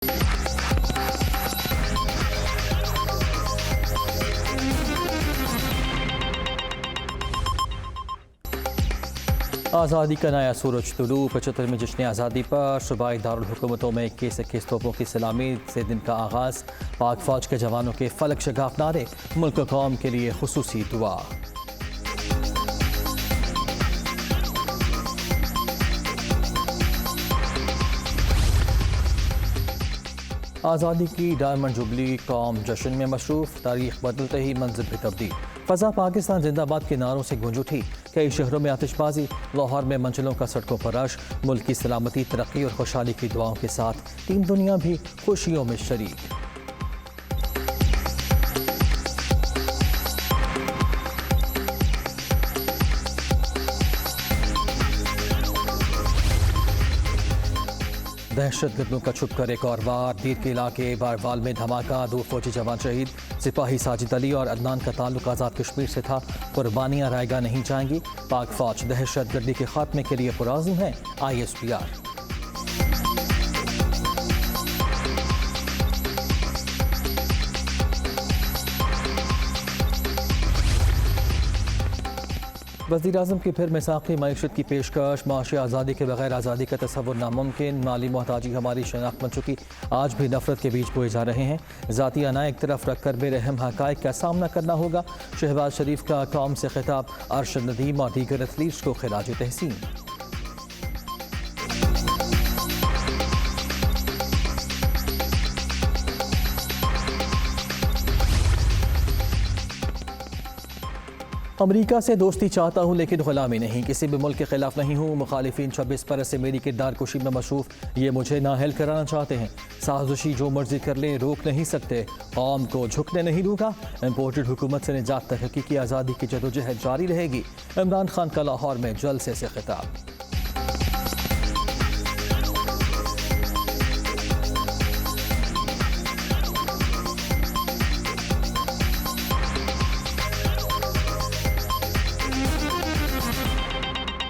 आज़ादी का नया सूरज तुलू 75वें जश्न आज़ादी पर सूबाई दारुल हुकूमतों में 21 तोपों की सलामी से दिन का आगाज़। पाक फ़ौज के जवानों के फलक शगाफ नारे, मुल्क कौम के लिए खुसूसी दुआ। आज़ादी की डायमंड जुबली कौम जश्न में मशरूफ़, तारीख बदलते ही मंजिल भी तब्दील। फ़ज़ा पाकिस्तान जिंदाबाद के नारों से गूंज उठी। कई शहरों में आतिशबाजी, लाहौर में मंजिलों का सड़कों पर रश। मुल्क की सलामती, तरक्की और खुशहाली की दुआओं के साथ तीन दुनिया भी खुशियों में शरीक। दहशतगर्दों का छुप कर एक और वार। दीर के इलाके बारवाल में धमाका, 2 फौजी जवान शहीद। सिपाही साजिद अली और अदनान का ताल्लुक आज़ाद कश्मीर से था। कुर्बानियां रायगा नहीं जाएंगी। पाक फौज दहशतगर्दी के खात्मे के लिए पुराज़िम है। ISPR। वज़ीर आज़म की फिर मिसाक़ी मईशत की पेशकश। माशी आज़ादी के बगैर आज़ादी का तसव्वुर नामुमकिन। माली मोहताजी हमारी शनाख्त बन चुकी, आज भी नफरत के बीज बोए जा रहे हैं। ज़ाती अना एक तरफ रखकर बेरहम हक़ाइक़ का सामना करना होगा। शहबाज शरीफ का कौम से खिताब। अरशद नदीम और दीगर एथलीट्स को खिराज तहसीन। अमरीका से दोस्ती चाहता हूँ लेकिन ग़ुलामी नहीं, किसी भी मुल्क के खिलाफ नहीं हूँ। मुखालिफिन 26 बरस से मेरी किरदार कुशी में मशरूफ़, ये मुझे नाअहल कराना चाहते हैं। साजिशी जो मर्जी कर लें, रोक नहीं सकते। कौम को झुकने नहीं दूंगा। इम्पोर्टेड हुकूमत से निजात तक हकीकी आज़ादी की जदोजहद जारी रहेगी। इमरान खान का लाहौर में जलसे से खिताब।